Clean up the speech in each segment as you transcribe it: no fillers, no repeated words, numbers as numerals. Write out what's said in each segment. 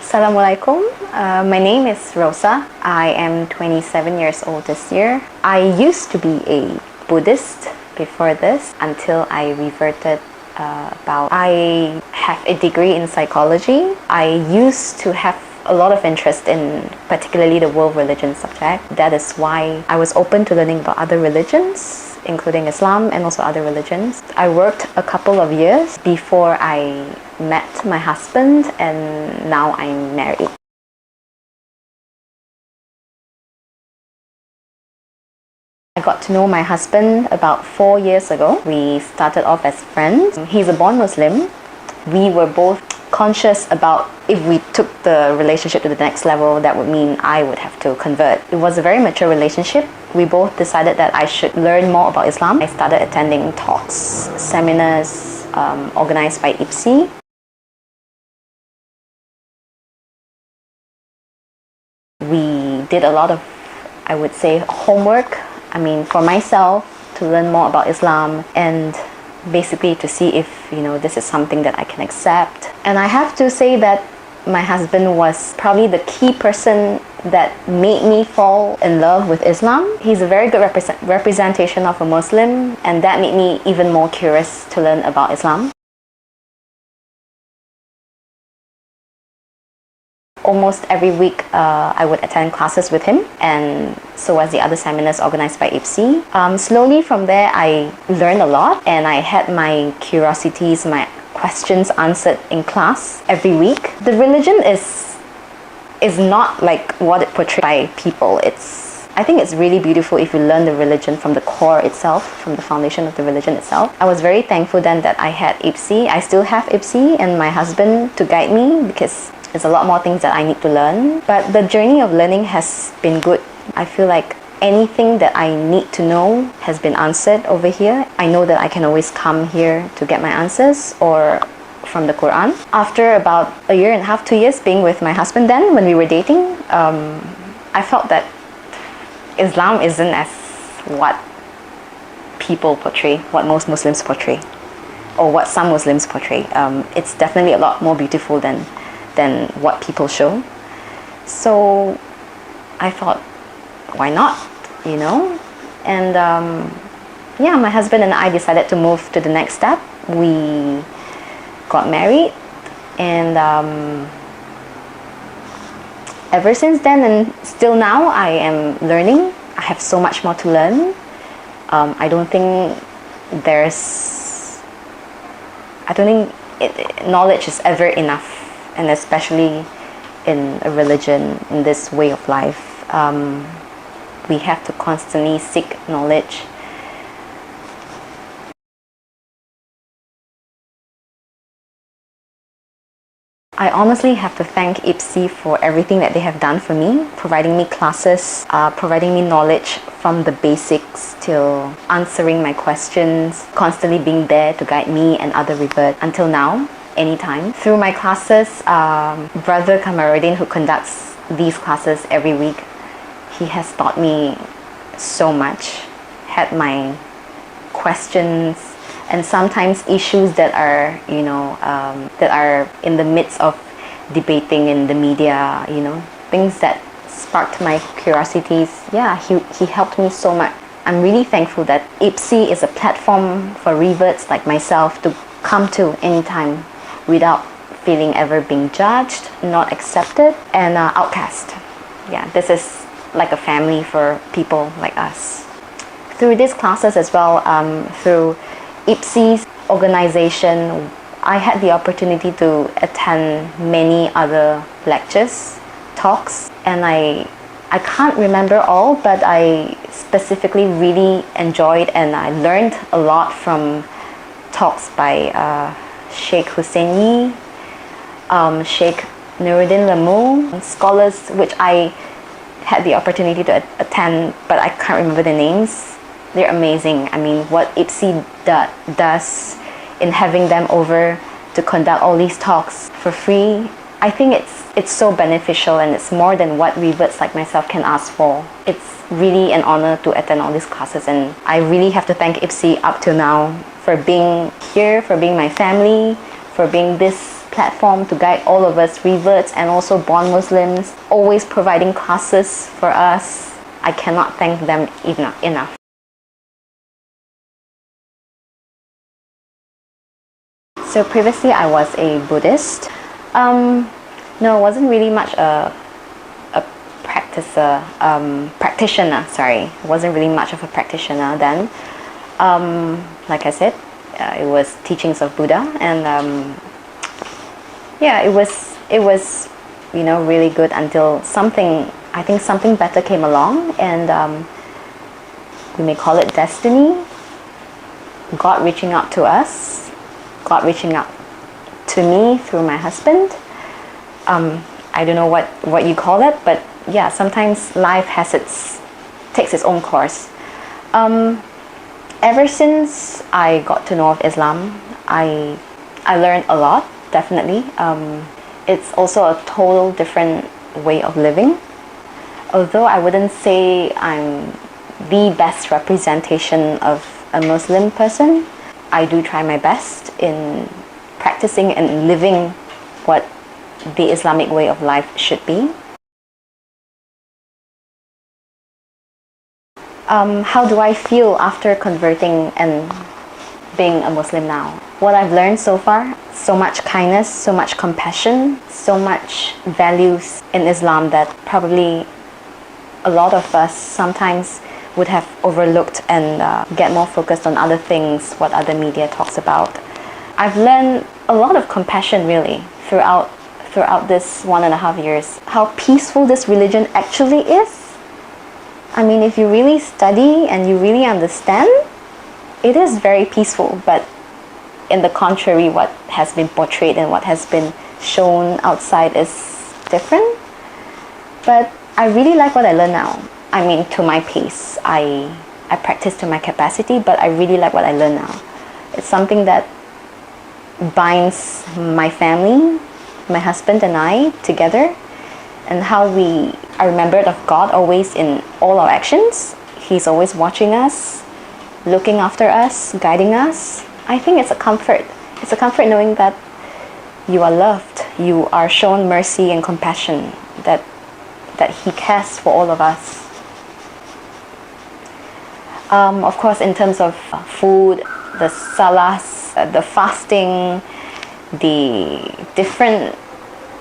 Assalamualaikum. My name is Rosa. I am 27 years old this year. I used to be a Buddhist before this until I reverted I have a degree in psychology. I used to have a lot of interest in particularly the world religion subject. That is why I was open to learning about other religions, including Islam and also other religions. I worked a couple of years before I met my husband, and now I'm married. I got to know my husband about 4 years ago. We started off as friends. He's a born Muslim. We were both conscious about if we took the relationship to the next level, that would mean I would have to convert. It was a very mature relationship. We both decided that I should learn more about Islam. I started attending talks, seminars organized by IPSI. We did a lot of, I would say, homework. For myself, to learn more about Islam and basically to see if, this is something that I can accept. And I have to say that my husband was probably the key person that made me fall in love with Islam. He's a very good representation of a Muslim, and that made me even more curious to learn about Islam. Almost every week I would attend classes with him, and so was the other seminars organized by IPSI. Slowly from there I learned a lot, and I had my curiosities, my questions answered in class every week. The religion is not like what it portrays by people. I think it's really beautiful if you learn the religion from the core itself, from the foundation of the religion itself. I was very thankful then that I had IPSI. I still have IPSI and my husband to guide me, because there's a lot more things that I need to learn. But the journey of learning has been good. I feel like anything that I need to know has been answered over here. I know that I can always come here to get my answers, or from the Quran. After about a year and a half, 2 years being with my husband then, when we were dating, I felt that Islam isn't as what people portray, what most Muslims portray, or what some Muslims portray. It's definitely a lot more beautiful than what people show. So I thought, why not, And my husband and I decided to move to the next step. We got married, and ever since then and still now, I am learning. I have so much more to learn. I don't think knowledge is ever enough, and especially in a religion, in this way of life. We have to constantly seek knowledge. I honestly have to thank IPSI for everything that they have done for me, providing me classes, providing me knowledge from the basics till answering my questions, constantly being there to guide me and other reverts until now. Anytime. Through my classes, Brother Kamaruddin, who conducts these classes every week, he has taught me so much, had my questions, and sometimes issues that are, that are in the midst of debating in the media, things that sparked my curiosities. Yeah, he helped me so much. I'm really thankful that IPSI is a platform for reverts like myself to come to anytime, without feeling ever being judged, not accepted, and outcast. Yeah, this is like a family for people like us. Through these classes as well, through IPSI's organization, I had the opportunity to attend many other lectures, talks, and I can't remember all, but I specifically really enjoyed and I learned a lot from talks by Sheikh Husseini, Sheikh Nuruddin Lamu, scholars which I had the opportunity to attend, but I can't remember the names. They're amazing. What IPSI does in having them over to conduct all these talks for free, I think it's so beneficial, and it's more than what reverts like myself can ask for. It's really an honor to attend all these classes, and I really have to thank IPSI up till now for being here, for being my family, for being this platform to guide all of us reverts and also born Muslims, always providing classes for us. I cannot thank them enough. So previously I was a Buddhist. No, I wasn't really much a practitioner, sorry. I wasn't really much of a practitioner then. Like I said, it was teachings of Buddha, and yeah, it was really good until I think something better came along, and we may call it destiny. God reaching out to us, God reaching out to me through my husband. I don't know what you call it, but yeah, sometimes life takes its own course. Ever since I got to know of Islam, I learned a lot, definitely. It's also a total different way of living. Although I wouldn't say I'm the best representation of a Muslim person, I do try my best in practicing and living what the Islamic way of life should be. How do I feel after converting and being a Muslim now? What I've learned so far, so much kindness, so much compassion, so much values in Islam that probably a lot of us sometimes would have overlooked and get more focused on other things, what other media talks about. I've learned a lot of compassion really throughout this 1.5 years. How peaceful this religion actually is. I mean, if you really study and you really understand, it is very peaceful, but in the contrary, what has been portrayed and what has been shown outside is different. But I really like what I learn now. I mean, to my pace. I practice to my capacity, but I really like what I learn now. It's something that binds my family, my husband and I together, and how we are remembered of God always in all our actions. He's always watching us, looking after us, guiding us. I think it's a comfort. It's a comfort knowing that you are loved, you are shown mercy and compassion, that He cares for all of us. Of course, in terms of food, the salahs, the fasting, the different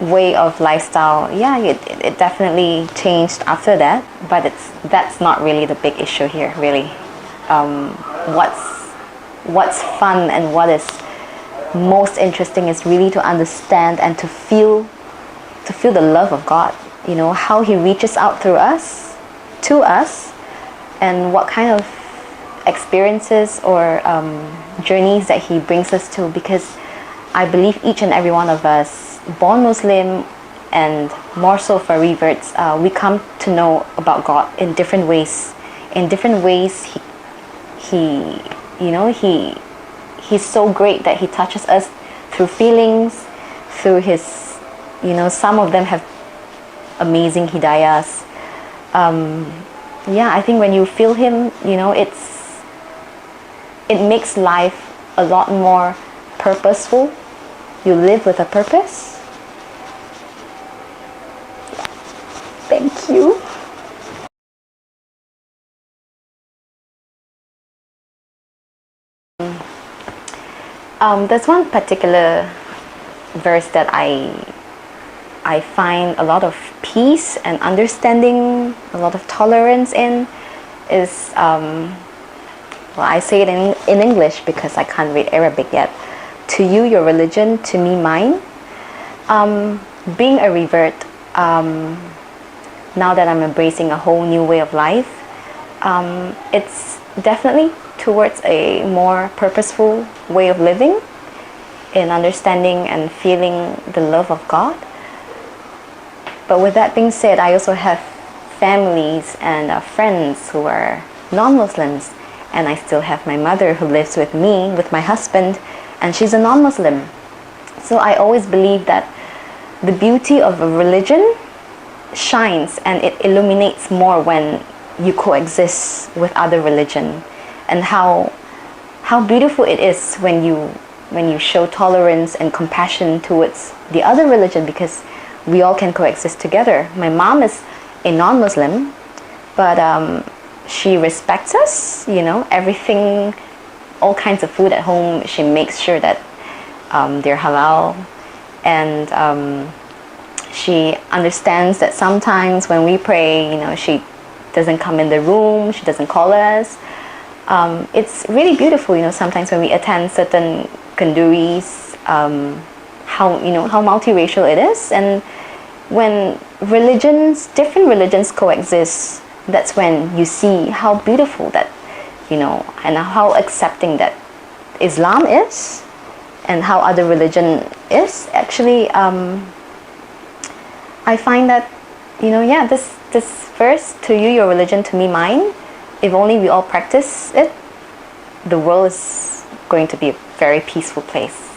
way of lifestyle, yeah, it definitely changed after that, but that's not really the big issue here, really. What's fun and what is most interesting is really to understand and to feel the love of God, how He reaches out through us, to us, and what kind of experiences or journeys that He brings us to, because I believe each and every one of us, born Muslim and more so for reverts, we come to know about God in different ways. In different ways, He's so great that He touches us through feelings, through His, some of them have amazing hidayahs. Yeah, I think when you feel Him, it makes life a lot more purposeful. You live with a purpose. Thank you. There's one particular verse that I find a lot of peace and understanding, a lot of tolerance in, is, I say it in English because I can't read Arabic yet. To you, your religion, to me, mine. Being a revert, now that I'm embracing a whole new way of life, it's definitely towards a more purposeful way of living, in understanding and feeling the love of God. But with that being said, I also have families and friends who are non-Muslims, and I still have my mother who lives with me, with my husband, and she's a non-Muslim. So I always believe that the beauty of a religion shines and it illuminates more when you coexist with other religion, and how beautiful it is when you when you show tolerance and compassion towards the other religion, because we all can coexist together. My mom is a non-Muslim, but she respects us, you know, everything, all kinds of food at home, she makes sure that they're halal. And she understands that sometimes when we pray, you know, she doesn't come in the room, she doesn't call us. It's really beautiful, you know, sometimes when we attend certain kanduris, how, you know, how multiracial it is. And when religions, different religions coexist, that's when you see how beautiful that, you know, and how accepting that Islam is and how other religion is. Actually, I find that, you know, yeah, this verse, to you your religion, to me mine, if only we all practice it, the world is going to be a very peaceful place.